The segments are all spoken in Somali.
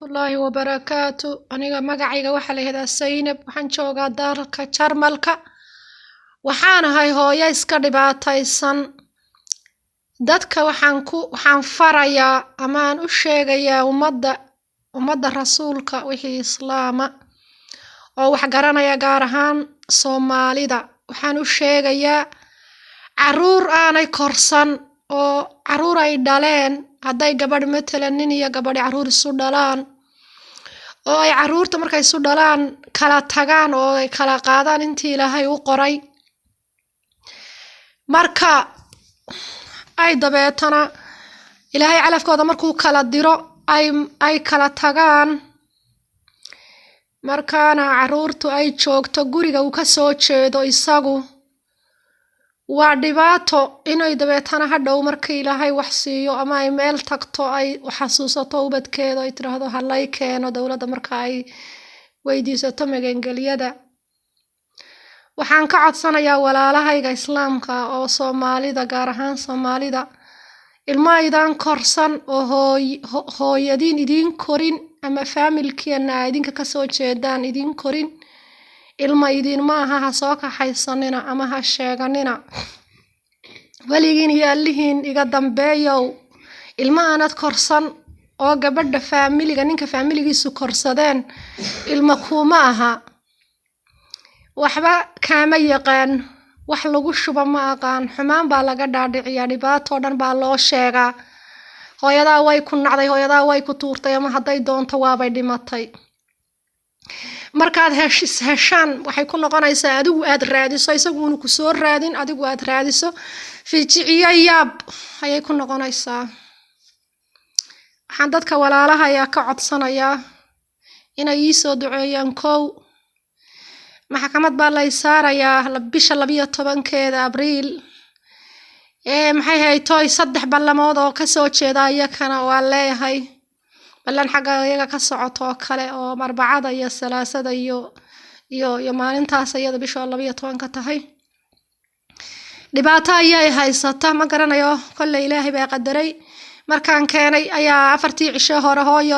الله وبركاته aniga magacayga waxa la yiraahdaa Saynab waxaan joogaa dalka Jarmalka waxaan ahay hooyo iska dhibaataysan dadka waxaan farayaa ama aan u sheegayaa ummadda rasuulka wixii islaama oo wax garanaya gaar ahaan Soomaalida waxaan u sheegayaa caruur aanay korsan oo caruur ay dhaleen hadday gabadh matalan nin iyo gabadh caruur isu dhalaan oo ay caruurta markay isu dhalaan kala tagaan oo ay kala qaadaan intii Ilaahay u qoray marka ay dabeetana Ilaahay calafkooda markuu kala diro ay kala tagaan markaana caruurtu ay joogto guriga uu ka soo jeedo isagu waa dhibaato inay dabeetana hadhow markii Ilaahay wax siiyo ama ay meel tagto ay xasuusato ubadkeeda ay tiraahdo halay keeno dawladda marka ay weydiisato magangeliyada waxaan ka codsanayaa walaalahayga islaamka oo Soomaalida gaar ahaan Soomaalida ilmahaydan korsan oo hooyadiin idin korin ama familkeena idinka ka soo jeedaan idin korin ilma idin ma aha ha soo kaxaysanina ama ha sheeganina waligiin iyo allihiin iga dambeeyow ilma aanad korsan oo gabadha family-ga ninka family-giisu korsadeen ilma kuma aha waxba kaama yaqaan wax lagu shuba ma aqaan xumaan baa laga dhaadhiciyaa dhibaato dhan baa loo sheegaa hooyadaa way ku nacday hooyadaa way ku tuurtay ama hadday doonto waabay dhimatay markaad heshaan waxay ku noqonaysaa adigu aad raadiso isagu ku soo raadin adigu aad raadiso fiiciyo yaab ayay ku noqonaysaa waxaan dadka walaalaha ka codsanayaa inay ii soo duceeyaan kow maxkamad baa la saarayaa bisha 12keeda Abriil maxay haytay 3 ballamood oo ka soo jeeda iyakana waa leeyahay ballan xagga iyaga ka socoto kale oo Arbacada iyo Salaasada iyo maalintaas iyada bisha 12 ka tahay dhibaato ayay haysata ma garanayo kulli Ilaahay baa qadaray markaan keenay ayaa 4 cisho hore hooyo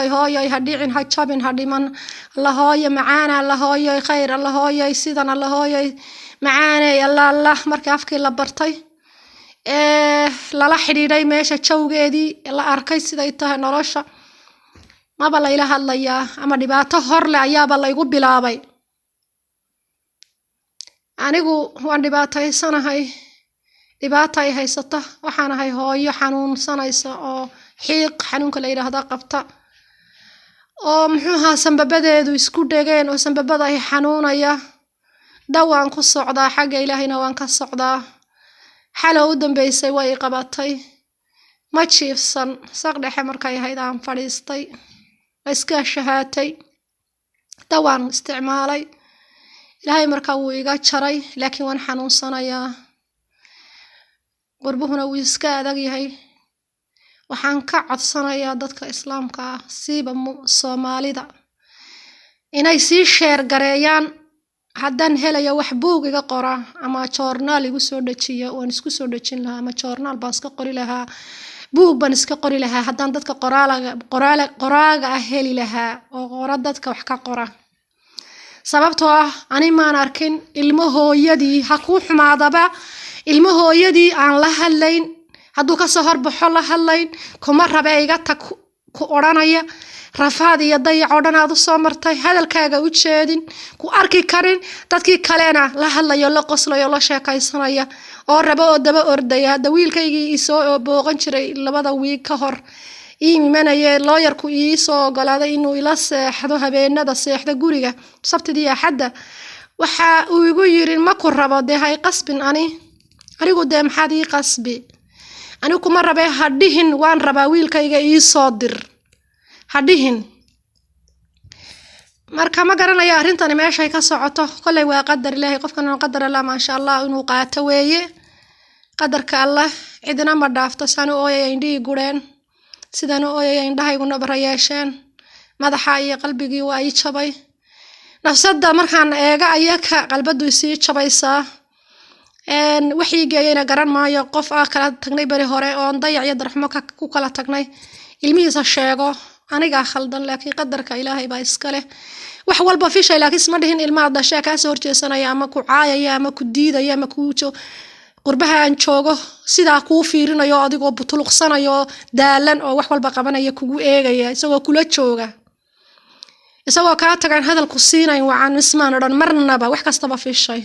hadhiicin ha jabin ha dhiman la hooyo macaana la hooyo khayr la hooyo sidana la hooyo macaana Allah markii afkii la bartay lala xidhiidhay meesha jawgeedii la arkay siday tahay nolosha maba la ila hadlayaa ama dhibaato hor leh ayaaba la igu bilaabay anigu waan dhibaataysanahay dhibaato ay haysata waxaan ahay hooyo xanuunsanaysa oo xiiq xanuunka la yiraahdo qabta oo muxuuha sanbabadeedu isku dhageen oo sanbabada ay xanuunaya dawaan ku socdaa xagga Ilaahayna waan ka socdaa xalow dambeysay way qabatay ma jiifsan saqdhexe markay ahayd aan fadhiistay iska shahaatay dawaan isticmaalay Ilaahay markaa wuu iga jaray laakiin waan xanuunsanayaa qurbuhuna wuu iska adag yahay waxaan ka codsanayaa dadka islaamka siiba Soomaalida inay si sheer gareeyaan haddaan helayo wax buug iga qora ama journal igu soo dhajiyo waan isku soo dhajin lahaa ama journal baan iska qori lahaa buug baan iska qori lahaa haddaan dadka qoraaga heli lahaa oo qora dadka wax ka qora sababtoo ah ani maan arkin ilmo hooyadii ha ku xumaadaba ilmo hooyadii aan la hadlayn hadduu ka soo horbaxo la hadlayn kuma rabe iga tag ku oranaya rafaad iyo dayac oo dhan aad u soo martay hadalkaaga u jeedin ku arki karin dadkii kalena la hadlayo la qoslayo la sheekaysanaya oo rabo oo daba ordaya hada wiilkaygii soo booqan jiray 2 wiig ka hor iimanayay looyarku ii soo ogolaaday inuu ila seexdo habeenada seexda guriga sabtidii axadda waxa uu igu yiri ma ku rabo hay qasbin anigu maxaad ii qasbi anigu kuma rabe hadhihin waan rabaa wiilkayga ii soo dir hadhihin marka ma garanayo arintani meeshay ka socoto kulay waa qadar Ilaahay qofkana qadar Allah ma sha Allah inuu qaato weeye qadarka Allah cidina ma dhaafto sano ooyay indhii gureen sidana ooyay indhahaygu nabara yeesheen madaxa iyo qalbigii waa ii jabay nafsada markaan eega ayaka qalbadu sii jabaysaa wixii geeyayna garan maayo qof kala tagnay bari hore oo dayac iyo darxmo ku kala tagnay ilmihiisa sheego aniga khaldan laakiin qadarka ilaahay baa iska leh wax walba fishay laakiin isma dhihin ilmaha dhashay ka soo horjeesanaya ama ku caayaya ama ku diidaya ama ku qurbaha aan joogo sidaa kuu fiirinayo adigoo butuluqsanayo daalan oo wax walba qabanaya kugu eegaya isagoo kula jooga isagoo ka tagan hadal ku siinay waxaan ismaan oran marnaba wax kastaba fishay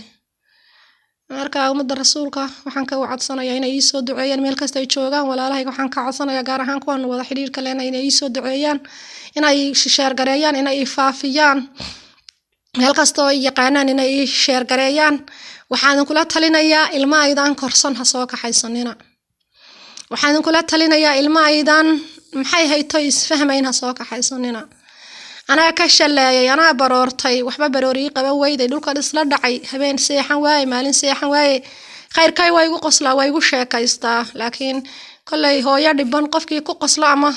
marka umada rasuulka waxaan ka wacadsanayaa inay ii soo duceeyaan meel kasta ay joogaan walaalahay waxaan ka codsanayaa gaar ahaan kuwan wada xiriirka leenay inay ii soo duceeyaan inay sheer gareeyaan inay faafiyaan meel kasta oo yaqaanaan inay sheer gareeyaan waxaan kula talinayaa ilma aydan korsan ha soo kaxaysanina waxaan kula talinayaa ilma aydan maxay hayto isfahmayn ha soo kaxaysanina أنا كشلاي أنا برورتي وحبا بروري قبا ويدي دولكا isla dhacay habeen seexan waay maalin seexan waay khayrkay way ugu qosla way ugu sheekaysta laakiin kulay hooyo dhiban qofkii ku qosla ama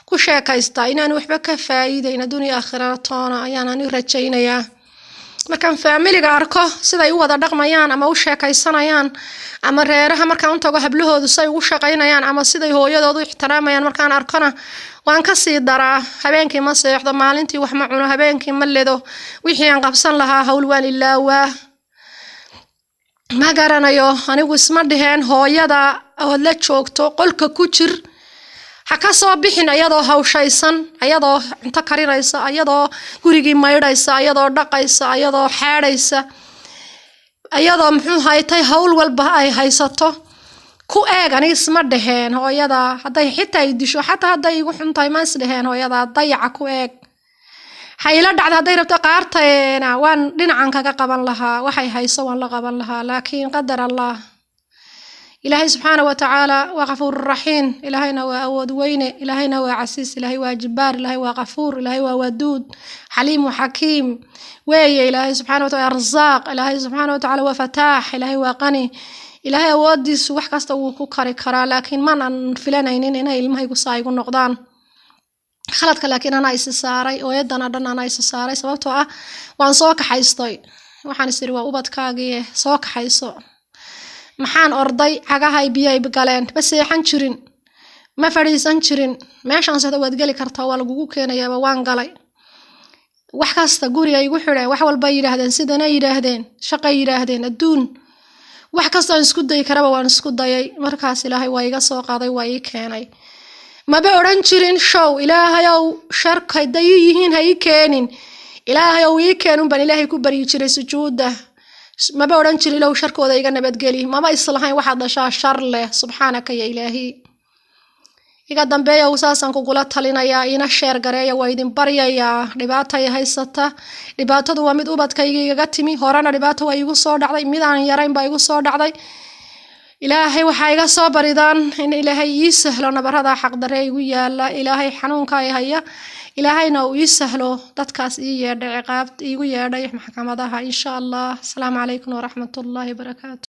ku sheekaysta inaan waxba ka faa'iideyn dunya aakhiratoona ayaan rajaynayaa markaan family-ga arko siday u wada dhaqmayaan ama u sheekaysanayaan ama reeraha markaan u tago hablahoodu say ugu shaqaynayaan ama siday hooyadoodu ixtiraamayaan markaan arkana waan ka sii daraa habeenkii ma seexdo maalintii wax ma cuno habeenkii ma leedo wixii aan qabsan lahaa hawl walilaa ma garanayo anigu isma dhiheen hooyada oo la joogto qolka ku jir ha ka soo bixin ayadoo hawshaysan ayadoo inta karinaysa ayadoo gurigii maydhaysa ayadoo dhaqaysa ayadoo xaadhaysa ayadoo muxuu haytay hawl walba ay haysato ku eeg aniga isma dhaheen hooyada haday xitaa ay disho xataa haday igu xuntahay ma isdhaheen hooyada dayaca ku eeg hayla dhacda haday rabto qaarteena waan dhinacan kaga qaban lahaa waxay hayso waan la qaban lahaa laakiin qadar Allah إلهي سبحانه وتعالى وغفور رحيم إلهينا وأود وينه إلهينا وعسيس إلهي وجبار إلهي وغفور إلهي وودود حليم وحكيم ويا إلهي سبحانه وتعالى رزاق إلهي سبحانه وتعالى وفتاح إلهي وغني إلهي وديس وحكست وكوكري كرا لكن ما نفلنا إننا إلما يقصا يقول نقدان خلتك لكن أنا إسساري ويدنا دنا أنا إسساري سببتها وان صوك حيستوي وحان سيري وأبدكاغي صوك حيسو maxaan orday cagahay biyay galeen ma seexan jirin ma fariisan jirin meeshaan sida wad gali kartaa waa lagu keenayaa waan galay wax kasta guriga igu xireen wax walba yiraahdeen sidana yiraahdeen shaqay yiraahdeen adduun wax kasta aan isku day karaba waan isku dayay markaas ilaahay waa iga soo qaaday waa ii keenay ma ba oran jirin show ilaahayow sharkay dayihiin hay keenin ilaahayow ii keenun ban ilaahay ku bari jiray sujuuda ما بورن جري لو شركو ذا يجنا بتجلي ما يصلحين واحد شا شر له سبحانك يا إلهي يقدم بيا وساسا كقولات تلينا يا إنا شر جريا ويدين بريا يا رباطة يا هاي ستا رباطة دو ميد أوبات كي يجتمي هرانا رباطة ويجو صور عضي ميدان يرين بيجو صور عضي إلهي وحاجة صبر إذن إن إلهي يسهل برهذا حق دري ويا لا إلهي حنون كاي هيا إلهي نو يسهلو تتكاس إيه عقاب إيه محكمة إن شاء الله. السلام عليكم ورحمة الله وبركاته.